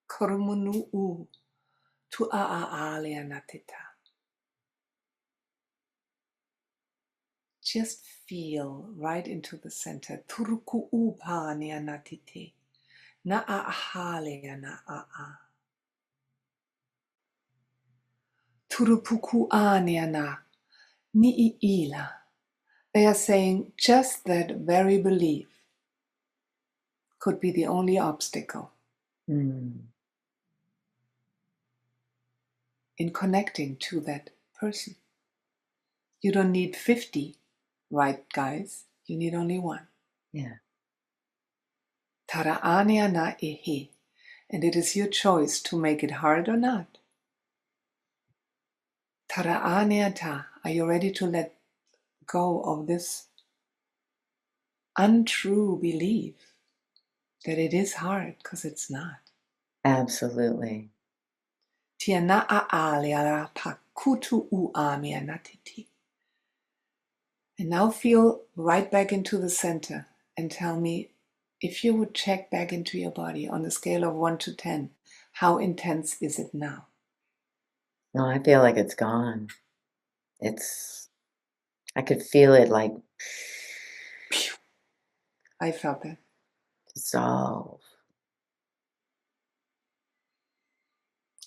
Korumunu u tu a alia natita. Just feel right into the center. Turuku u pa nia natite. Na a halia na a. Turupuku ania na ni ila. They are saying just that very belief could be the only obstacle in connecting to that person. You don't need 50 right guys. You need only one. Yeah. Tara'ania na ehe. And it is your choice to make it hard or not. Tara'ania ta. Are you ready to let go of this untrue belief that it is hard? Because it's not. Absolutely. Tia na a'alia pa kutu u'amia natiti. And now feel right back into the center and tell me, if you would check back into your body on a scale of 1 to 10, how intense is it now? No, I feel like it's gone. I could feel it like I felt that. dissolve.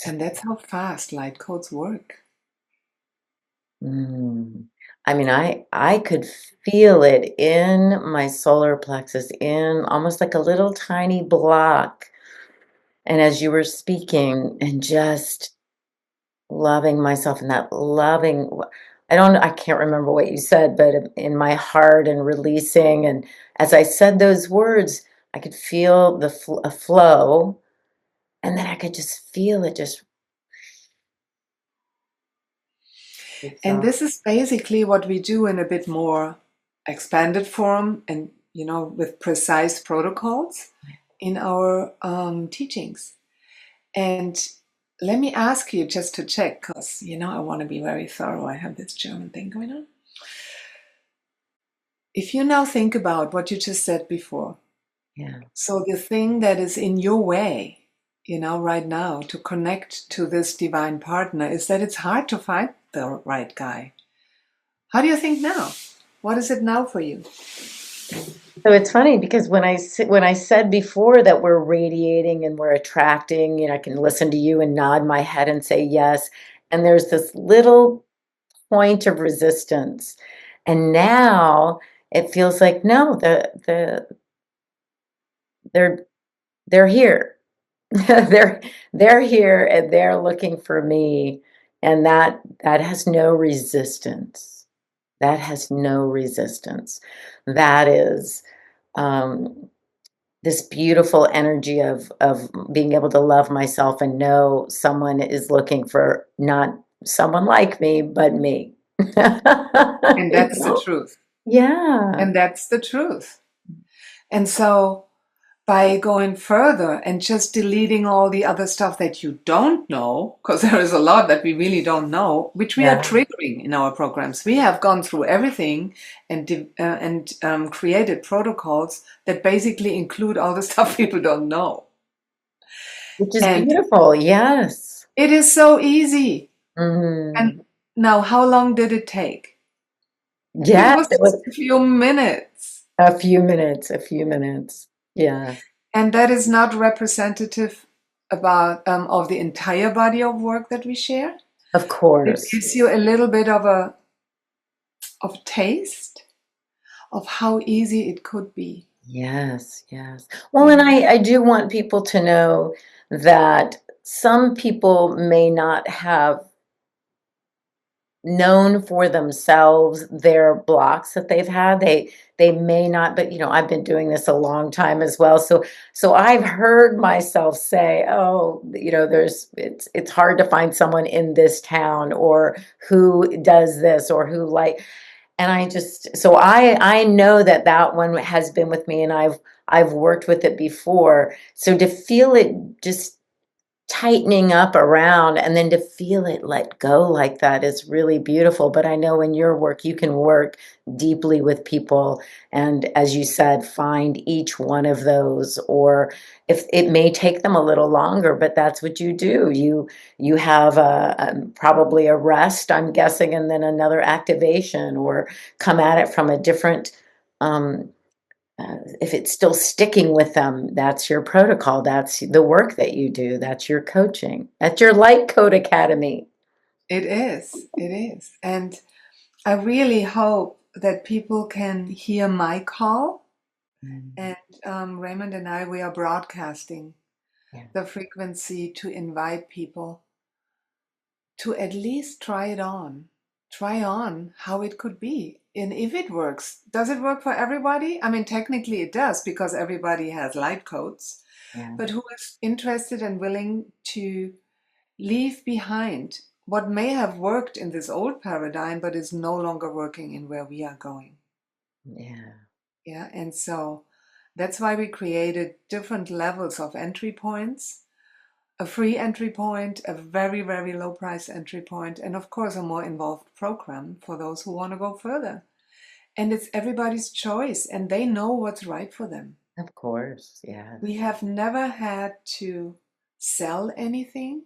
And that's how fast light codes work. I mean, I could feel it in my solar plexus, in almost like a little tiny block. And as you were speaking and just loving myself and that loving, I can't remember what you said, but in my heart and releasing. And as I said those words, I could feel a flow, and then I could just feel it just. And this is basically what we do in a bit more expanded form and, with precise protocols in our teachings. And let me ask you just to check, because, I want to be very thorough. I have this German thing going on. If you now think about what you just said before. Yeah. So the thing that is in your way, right now to connect to this divine partner is that it's hard to find the right guy. How do you think now? What is it now for you? So it's funny because when I said before that we're radiating and we're attracting, I can listen to you and nod my head and say yes. And there's this little point of resistance. And now it feels like, no, they're here. they're here and they're looking for me. And that has no resistance. That has no resistance. That is this beautiful energy of being able to love myself and know someone is looking for not someone like me, but me. And that's the truth. Yeah. And that's the truth. And so by going further and just deleting all the other stuff that you don't know, because there is a lot that we really don't know, which we are triggering in our programs. We have gone through everything and created protocols that basically include all the stuff people don't know. Which is beautiful, yes. It is so easy. And now, how long did it take? Yeah, it was just a few minutes. A few minutes. Yeah. And that is not representative about of the entire body of work that we share. Of course. It gives you a little bit of a taste of how easy it could be. Yes, yes. Well, and Yeah. I do want people to know that some people may not have known for themselves their blocks that they've had. They may not, but I've been doing this a long time as well. So I've heard myself say, oh, it's hard to find someone in this town or who does this or who and I know that that one has been with me, and I've worked with it before. So to feel it just tightening up around and then to feel it let go like that is really beautiful. But I know in your work, you can work deeply with people. And as you said, find each one of those, or if it may take them a little longer, but that's what you do. You have probably a rest, I'm guessing, and then another activation, or come at it from a different, um, if it's still sticking with them, that's your protocol. That's the work that you do. That's your coaching. That's your Light Code Academy. It is. It is. And I really hope that people can hear my call. And Raymond and I, we are broadcasting Yeah. the frequency to invite people to at least try on how it could be. And if it works, does it work for everybody? I mean, technically it does, because everybody has light codes. Yeah. But who is interested and willing to leave behind what may have worked in this old paradigm, but is no longer working in where we are going? Yeah. Yeah. And so that's why we created different levels of entry points: a free entry point, a very, very low price entry point, and of course, a more involved program for those who want to go further. And it's everybody's choice, and they know what's right for them. Of course. Yes. We have never had to sell anything,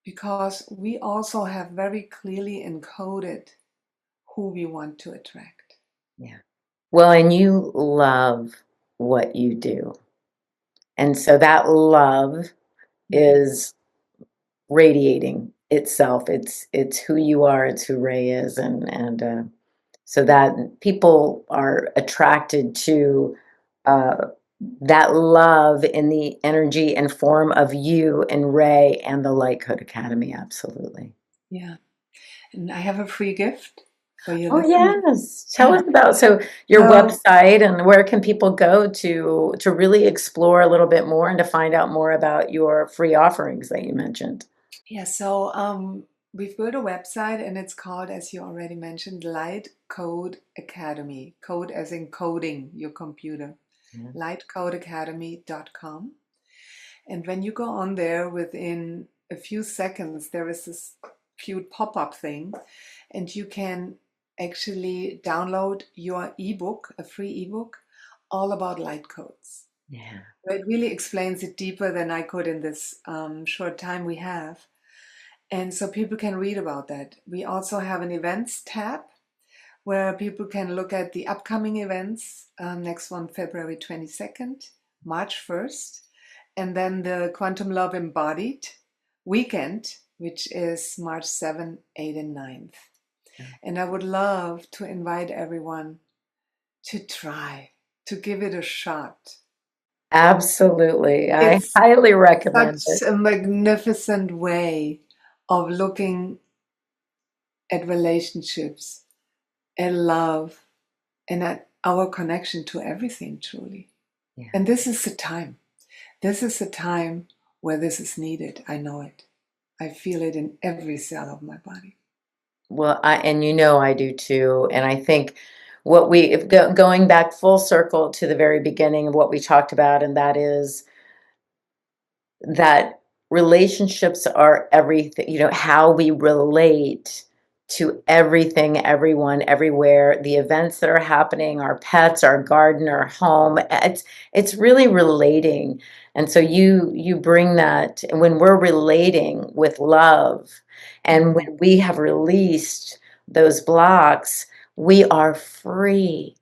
because we also have very clearly encoded who we want to attract. Yeah. Well, and you love what you do. And so that love is radiating itself. It's who you are, it's who Ray is, and so that people are attracted to uh, that love in the energy and form of you and Ray and the Light Code Academy. Absolutely. Yeah. And I have a free gift for your Oh listeners. yes. Tell us about your So, website, and where can people go to really explore a little bit more and to find out more about your free offerings that you mentioned. yeah, so we've built a website, and it's called, as you already mentioned, Light Code Academy. Code as in coding your computer. Yeah. lightcodeacademy.com. And when you go on there, within a few seconds, there is this cute pop-up thing, and you can actually download your ebook, a free ebook, all about light codes. Yeah. It really explains it deeper than I could in this short time we have. And so people can read about that. We also have an events tab where people can look at the upcoming events. Next one, February 22nd, March 1st, and then the Quantum Love Embodied weekend, which is March 7th, 8th, and 9th. And I would love to invite everyone to try, to give it a shot. Absolutely. I It's highly recommend such it. a magnificent way of looking at relationships, at love, and at our connection to everything, truly. Yeah. And this is the time. This is the time where this is needed. I know it. I feel it in every cell of my body. Well, I do too. And I think if going back full circle to the very beginning of what we talked about, and that is that relationships are everything, how we relate to everything, everyone, everywhere, the events that are happening, our pets, our garden, our home. It's really relating. And so you bring that, and when we're relating with love, and when we have released those blocks, we are free.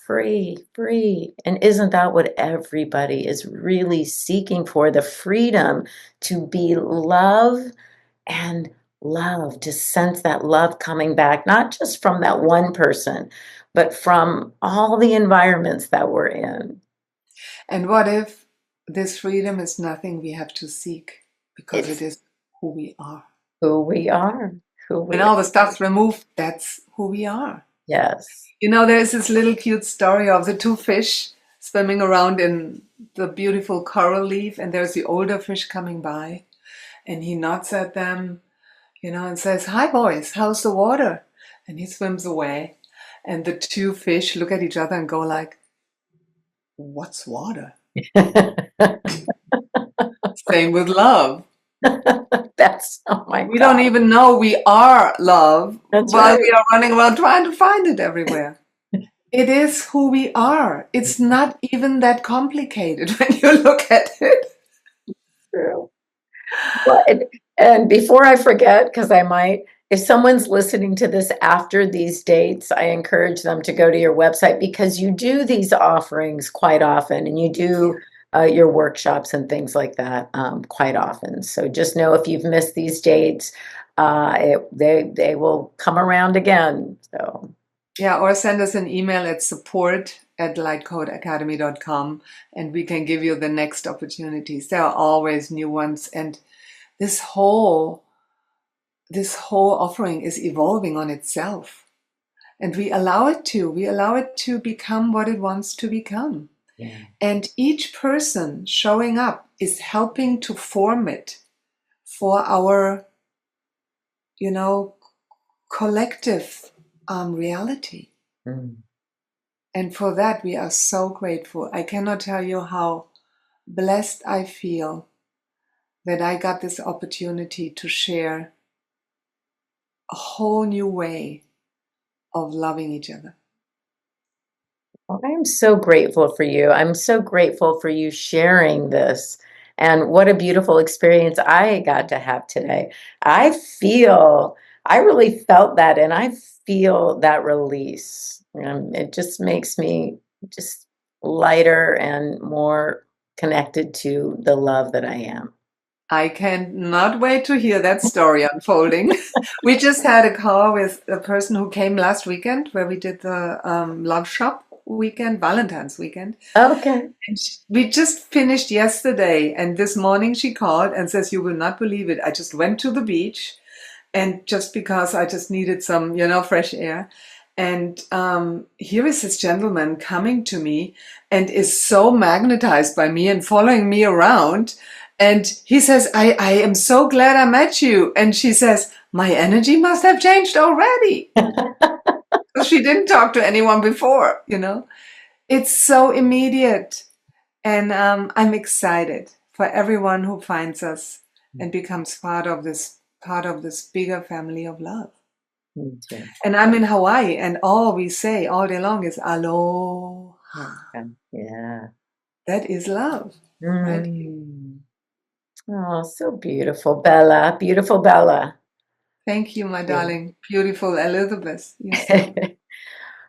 Free, free. And isn't that what everybody is really seeking for? The freedom to be love and love, to sense that love coming back, not just from that one person, but from all the environments that we're in. And what if this freedom is nothing we have to seek, because It's it is who we are? who we are. Who When we all are. the stuff's removed, that's who we are. Yes. You know, there's this little cute story of the two fish swimming around in the beautiful coral reef, and there's the older fish coming by, and he nods at them, you know, and says, "Hi, boys, how's the water?" And he swims away, and the two fish look at each other and go like, "What's water?" Same with love. That's, oh my We God. don't even know we are love That's while right. we are running around trying to find it everywhere. It is who we are. It's not even that complicated when you look at it. True. Well, and before I forget, because I might, if someone's listening to this after these dates, I encourage them to go to your website, because you do these offerings quite often, and you do your workshops and things like that quite often. So just know, if you've missed these dates, they will come around again. So Yeah, or send us an email at support@lightcodeacademy.com, and we can give you the next opportunities. There are always new ones, and this whole offering is evolving on itself, and we allow it to become what it wants to become. yeah. And each person showing up is helping to form it for our, you know, collective reality. Mm. And for that, we are so grateful. I cannot tell you how blessed I feel that I got this opportunity to share a whole new way of loving each other. Well, I am so grateful for you. I'm so grateful for you sharing this. And what a beautiful experience I got to have today. I really felt that, and I feel that release. It just makes me just lighter and more connected to the love that I am. I cannot wait to hear that story unfolding. We just had a call with a person who came last weekend, where we did the love shop weekend, Valentine's weekend. Okay. And we just finished yesterday, and this morning she called and says, "You will not believe it. I just went to the beach, and just because I just needed some, you know, fresh air. And here is this gentleman coming to me and is so magnetized by me and following me around. And he says, I am so glad I met you." And she says, "My energy must have changed already." Because she didn't talk to anyone before, you know. It's so immediate. And I'm excited for everyone who finds us and becomes part of this bigger family of love. Me too. And I'm in Hawaii, and all we say all day long is aloha. Yeah. That is love, right? Mm. Oh, so beautiful, Bella. Beautiful Bella. Thank you, my Yeah. darling. Beautiful Elizabeth. Yes.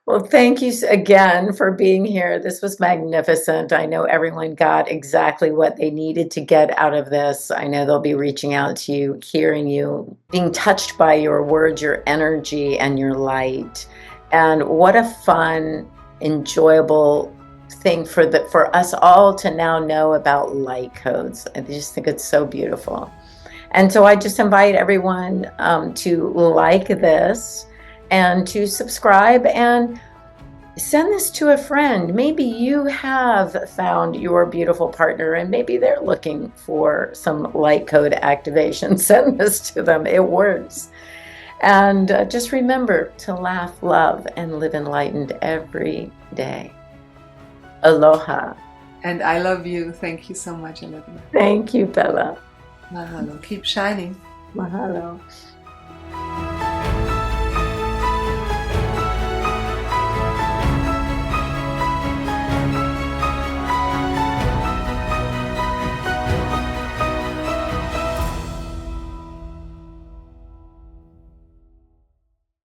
Well, thank you again for being here. This was magnificent. I know everyone got exactly what they needed to get out of this. I know they'll be reaching out to you, hearing you, being touched by your words, your energy, and your light. And what a fun, enjoyable thing for us all to now know about light codes. I just think it's so beautiful. And so I just invite everyone to like this and to subscribe and send this to a friend. Maybe you have found your beautiful partner, and maybe they're looking for some light code activation. Send this to them. It works. And just remember to laugh, love, and live enlightened every day. Aloha. And I love you. Thank you so much, Elizabeth. Thank you, Bella. Mahalo. Keep shining. Mahalo.